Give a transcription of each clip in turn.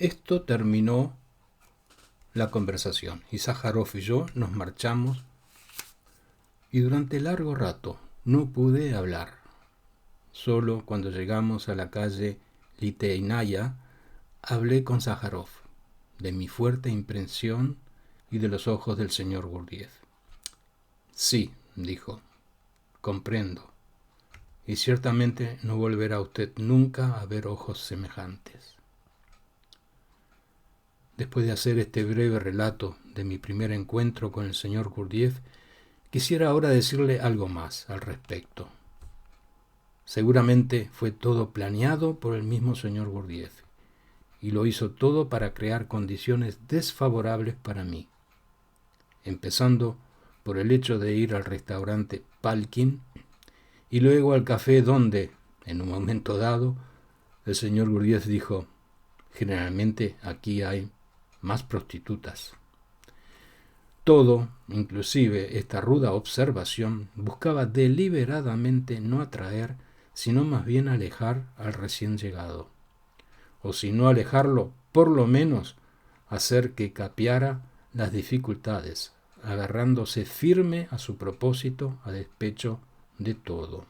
Esto terminó la conversación y Sájarov y yo nos marchamos y durante largo rato no pude hablar. Solo cuando llegamos a la calle Liteinaya hablé con Sájarov de mi fuerte impresión y de los ojos del señor Gurdjieff. Sí, dijo, comprendo, y ciertamente no volverá usted nunca a ver ojos semejantes. Después de hacer este breve relato de mi primer encuentro con el señor Gurdjieff, quisiera ahora decirle algo más al respecto. Seguramente fue todo planeado por el mismo señor Gurdjieff, y lo hizo todo para crear condiciones desfavorables para mí, empezando por el hecho de ir al restaurante Palkin y luego al café donde, en un momento dado, el señor Gurdjieff dijo: generalmente aquí hay más prostitutas. Todo, inclusive esta ruda observación, buscaba deliberadamente no atraer, sino más bien alejar al recién llegado. O si no alejarlo, por lo menos hacer que capeara las dificultades, agarrándose firme a su propósito a despecho de todo.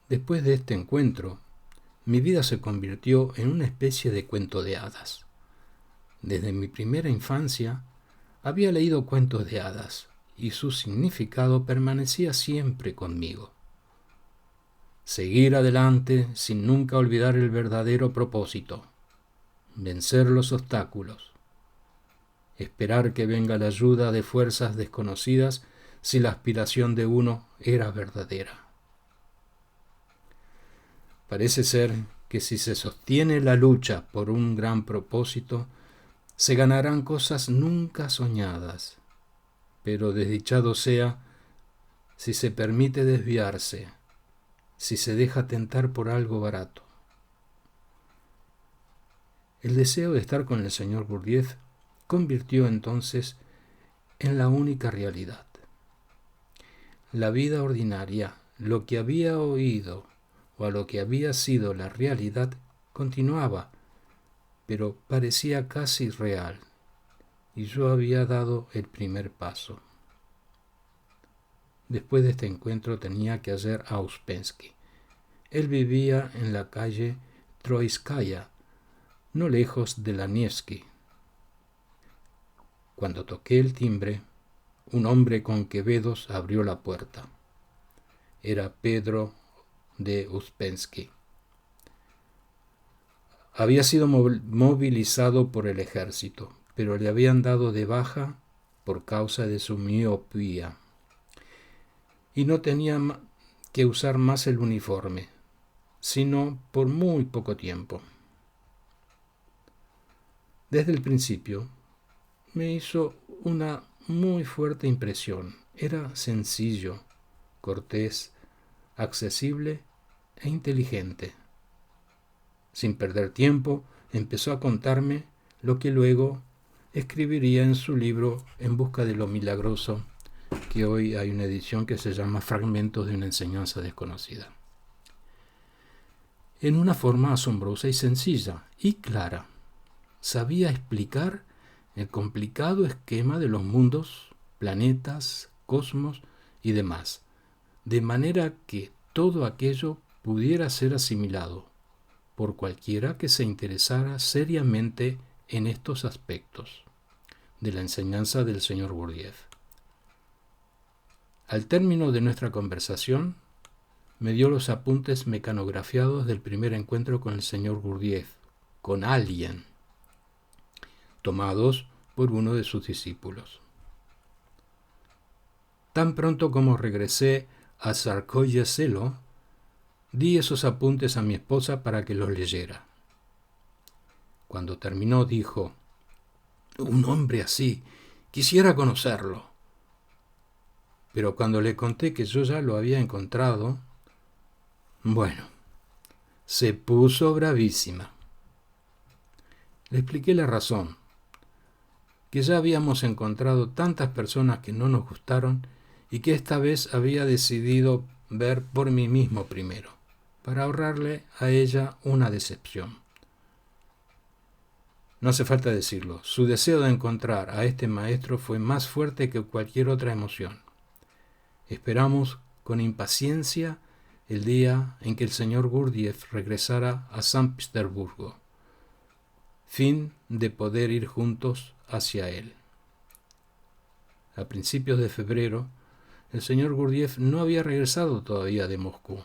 Después de este encuentro, mi vida se convirtió en una especie de cuento de hadas. Desde mi primera infancia había leído cuentos de hadas y su significado permanecía siempre conmigo. Seguir adelante sin nunca olvidar el verdadero propósito, vencer los obstáculos, esperar que venga la ayuda de fuerzas desconocidas si la aspiración de uno era verdadera. Parece ser que si se sostiene la lucha por un gran propósito, se ganarán cosas nunca soñadas, pero desdichado sea si se permite desviarse, si se deja tentar por algo barato. El deseo de estar con el señor Gurdjieff convirtió entonces en la única realidad. La vida ordinaria, lo que había oído o a lo que había sido la realidad, continuaba, pero parecía casi real, y yo había dado el primer paso. Después de este encuentro tenía que hallar a Ouspensky. Él vivía en la calle Troitskaya, no lejos de la Nevsky. Cuando toqué el timbre, un hombre con quevedos abrió la puerta. Era Pedro de Ouspensky. Había sido movilizado por el ejército, pero le habían dado de baja por causa de su miopía. Y no tenía que usar más el uniforme, sino por muy poco tiempo. Desde el principio me hizo una muy fuerte impresión. Era sencillo, cortés, accesible e inteligente. Sin perder tiempo, empezó a contarme lo que luego escribiría en su libro En busca de lo milagroso, que hoy hay una edición que se llama Fragmentos de una enseñanza desconocida. En una forma asombrosa y sencilla y clara, sabía explicar el complicado esquema de los mundos, planetas, cosmos y demás, de manera que todo aquello pudiera ser asimilado por cualquiera que se interesara seriamente en estos aspectos de la enseñanza del señor Gurdjieff. Al término de nuestra conversación, me dio los apuntes mecanografiados del primer encuentro con el señor Gurdjieff, con alguien, tomados por uno de sus discípulos. Tan pronto como regresé a Tsarskoye Selo, di esos apuntes a mi esposa para que los leyera. Cuando terminó dijo: «Un hombre así, quisiera conocerlo». Pero cuando le conté que yo ya lo había encontrado, bueno, se puso bravísima. Le expliqué la razón, que ya habíamos encontrado tantas personas que no nos gustaron y que esta vez había decidido ver por mí mismo primero, para ahorrarle a ella una decepción. No hace falta decirlo, su deseo de encontrar a este maestro fue más fuerte que cualquier otra emoción. Esperamos con impaciencia el día en que el señor Gurdjieff regresara a San Petersburgo, fin de poder ir juntos hacia él. A principios de febrero, el señor Gurdjieff no había regresado todavía de Moscú,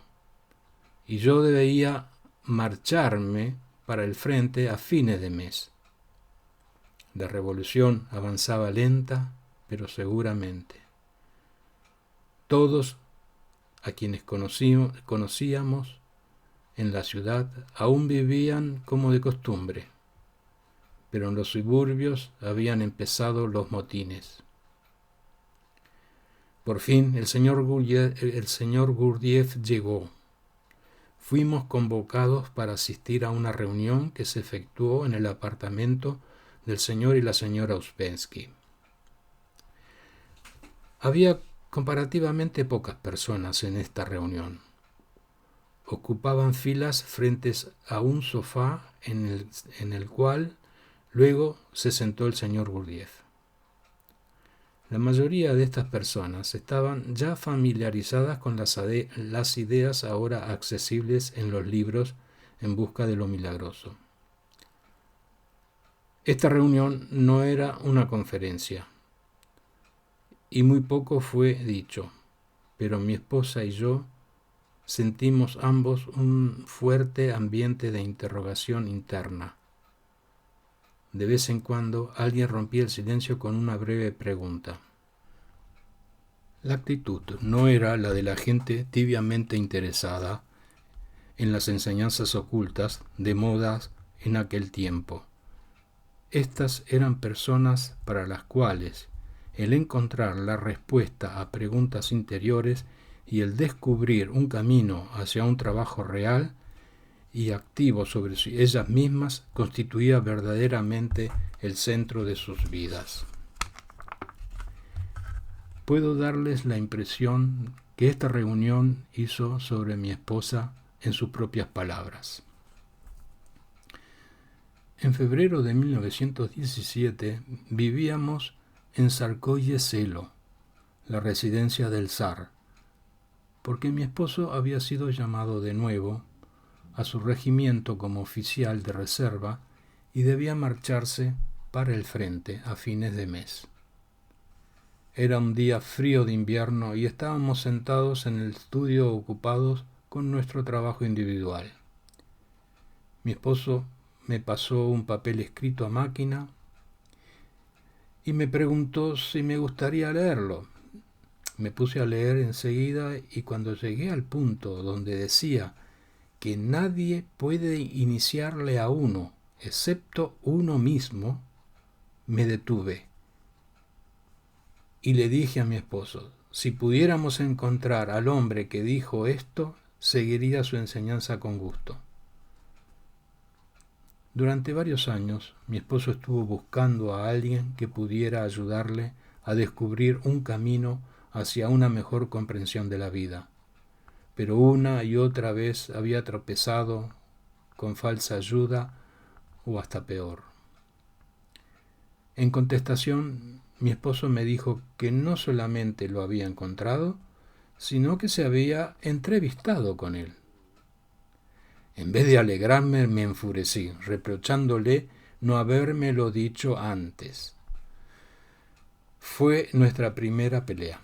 y yo debía marcharme para el frente a fines de mes. La revolución avanzaba lenta, pero seguramente. Todos a quienes conocíamos en la ciudad aún vivían como de costumbre, pero en los suburbios habían empezado los motines. Por fin el señor Gurdjieff llegó. Fuimos convocados para asistir a una reunión que se efectuó en el apartamento del señor y la señora Uspensky. Había comparativamente pocas personas en esta reunión. Ocupaban filas frente a un sofá en el cual luego se sentó el señor Gurdjieff. La mayoría de estas personas estaban ya familiarizadas con las ideas ahora accesibles en los libros en busca de lo milagroso. Esta reunión no era una conferencia, y muy poco fue dicho, pero mi esposa y yo sentimos ambos un fuerte ambiente de interrogación interna. De vez en cuando alguien rompía el silencio con una breve pregunta. La actitud no era la de la gente tibiamente interesada en las enseñanzas ocultas de modas en aquel tiempo. Estas eran personas para las cuales el encontrar la respuesta a preguntas interiores y el descubrir un camino hacia un trabajo real y activo sobre ellas mismas constituía verdaderamente el centro de sus vidas. Puedo darles la impresión que esta reunión hizo sobre mi esposa en sus propias palabras. En febrero de 1917 vivíamos en Tsarskoye Selo, la residencia del zar, porque mi esposo había sido llamado de nuevo a su regimiento como oficial de reserva y debía marcharse para el frente a fines de mes. Era un día frío de invierno y estábamos sentados en el estudio ocupados con nuestro trabajo individual. Mi esposo me pasó un papel escrito a máquina y me preguntó si me gustaría leerlo. Me puse a leer enseguida y cuando llegué al punto donde decía que nadie puede iniciarle a uno, excepto uno mismo, me detuve. Y le dije a mi esposo, si pudiéramos encontrar al hombre que dijo esto, seguiría su enseñanza con gusto. Durante varios años, mi esposo estuvo buscando a alguien que pudiera ayudarle a descubrir un camino hacia una mejor comprensión de la vida. Pero una y otra vez había tropezado con falsa ayuda o hasta peor. En contestación, mi esposo me dijo que no solamente lo había encontrado, sino que se había entrevistado con él. En vez de alegrarme, me enfurecí, reprochándole no habérmelo dicho antes. Fue nuestra primera pelea.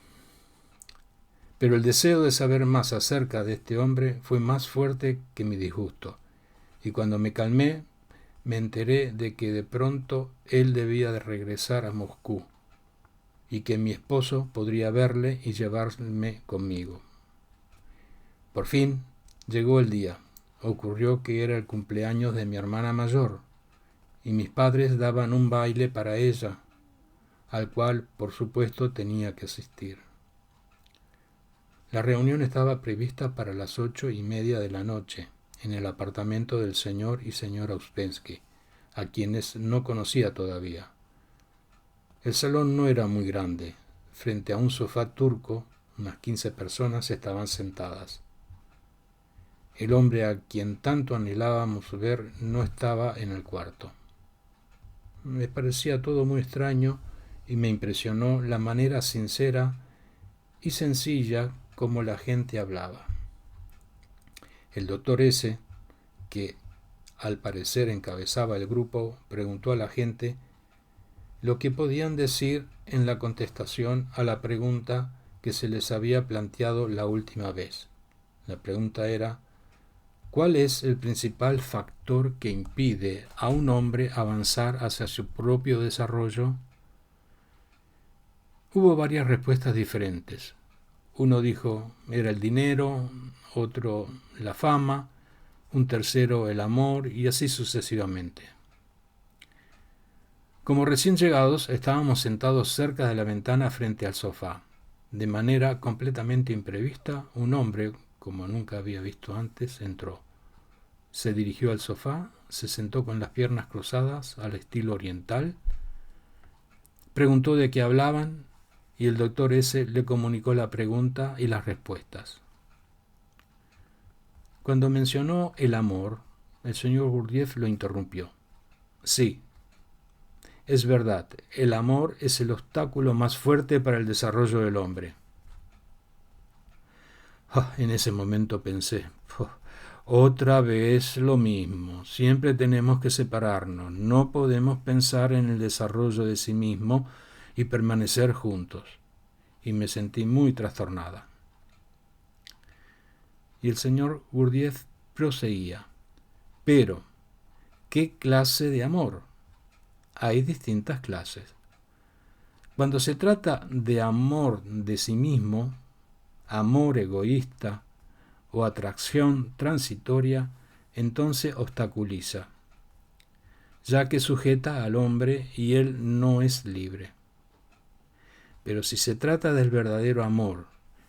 Pero el deseo de saber más acerca de este hombre fue más fuerte que mi disgusto, y cuando me calmé, me enteré de que de pronto él debía de regresar a Moscú, y que mi esposo podría verle y llevarme conmigo. Por fin llegó el día. Ocurrió que era el cumpleaños de mi hermana mayor, y mis padres daban un baile para ella, al cual, por supuesto, tenía que asistir. La reunión estaba prevista para las 8:30 de la noche, en el apartamento del señor y señora Uspensky, a quienes no conocía todavía. El salón no era muy grande. Frente a un sofá turco, unas 15 personas estaban sentadas. El hombre a quien tanto anhelábamos ver no estaba en el cuarto. Me parecía todo muy extraño y me impresionó la manera sincera y sencilla como la gente hablaba. El doctor S., que al parecer encabezaba el grupo, preguntó a la gente lo que podían decir en la contestación a la pregunta que se les había planteado la última vez. La pregunta era: ¿cuál es el principal factor que impide a un hombre avanzar hacia su propio desarrollo? Hubo varias respuestas diferentes. Uno dijo era el dinero, otro la fama, un tercero el amor y así sucesivamente. Como recién llegados, estábamos sentados cerca de la ventana frente al sofá. De manera completamente imprevista, un hombre, como nunca había visto antes, entró. Se dirigió al sofá, se sentó con las piernas cruzadas al estilo oriental, preguntó de qué hablaban y el doctor S. le comunicó la pregunta y las respuestas. Cuando mencionó el amor, el señor Gurdjieff lo interrumpió. Sí, es verdad, el amor es el obstáculo más fuerte para el desarrollo del hombre. En ese momento pensé, otra vez lo mismo, siempre tenemos que separarnos, no podemos pensar en el desarrollo de sí mismo y permanecer juntos. Y me sentí muy trastornada. Y el señor Gurdjieff proseguía. Pero, ¿qué clase de amor? Hay distintas clases. Cuando se trata de amor de sí mismo, amor egoísta o atracción transitoria, entonces obstaculiza, ya que sujeta al hombre y él no es libre. Pero si se trata del verdadero amor,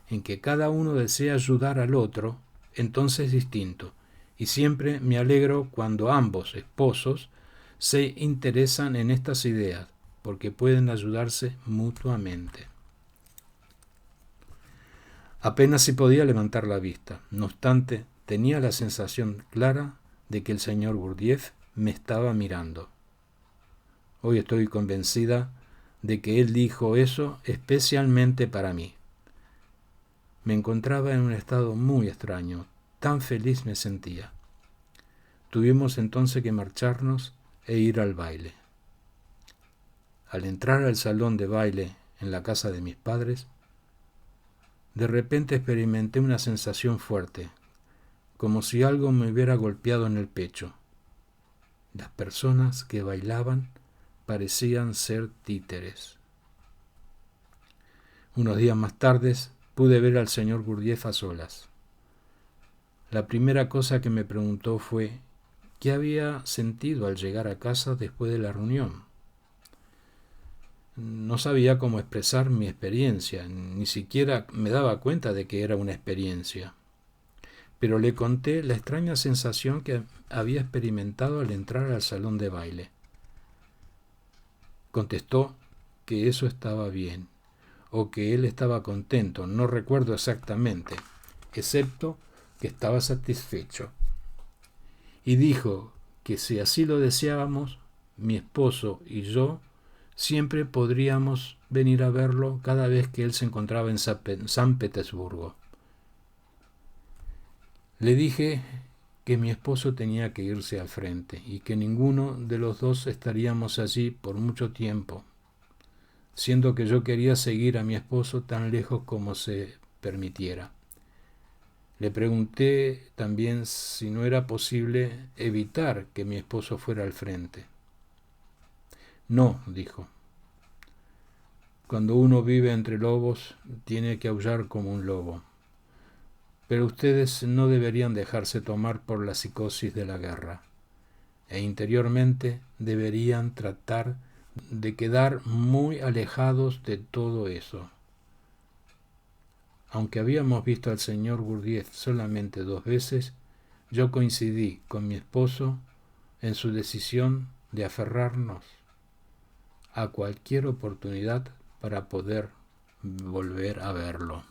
en que cada uno desea ayudar al otro, entonces es distinto, y siempre me alegro cuando ambos esposos se interesan en estas ideas, porque pueden ayudarse mutuamente. Apenas si podía levantar la vista, no obstante, tenía la sensación clara de que el señor Gurdjieff me estaba mirando. Hoy estoy convencida de que él dijo eso especialmente para mí. Me encontraba en un estado muy extraño, tan feliz me sentía. Tuvimos entonces que marcharnos e ir al baile. Al entrar al salón de baile en la casa de mis padres, de repente experimenté una sensación fuerte, como si algo me hubiera golpeado en el pecho. Las personas que bailaban parecían ser títeres. Unos días más tarde pude ver al señor Gurdjieff a solas. La primera cosa que me preguntó fue qué había sentido al llegar a casa después de la reunión. No sabía cómo expresar mi experiencia, ni siquiera me daba cuenta de que era una experiencia. Pero le conté la extraña sensación que había experimentado al entrar al salón de baile. Contestó que eso estaba bien, o que él estaba contento, no recuerdo exactamente, excepto que estaba satisfecho. Y dijo que si así lo deseábamos, mi esposo y yo siempre podríamos venir a verlo cada vez que él se encontraba en San Petersburgo. Le dije que mi esposo tenía que irse al frente y que ninguno de los dos estaríamos allí por mucho tiempo, siendo que yo quería seguir a mi esposo tan lejos como se permitiera. Le pregunté también si no era posible evitar que mi esposo fuera al frente. No, dijo. Cuando uno vive entre lobos, tiene que aullar como un lobo. Pero ustedes no deberían dejarse tomar por la psicosis de la guerra, e interiormente deberían tratar de quedar muy alejados de todo eso. Aunque habíamos visto al señor Gurdjieff solamente 2 veces, yo coincidí con mi esposo en su decisión de aferrarnos a cualquier oportunidad para poder volver a verlo.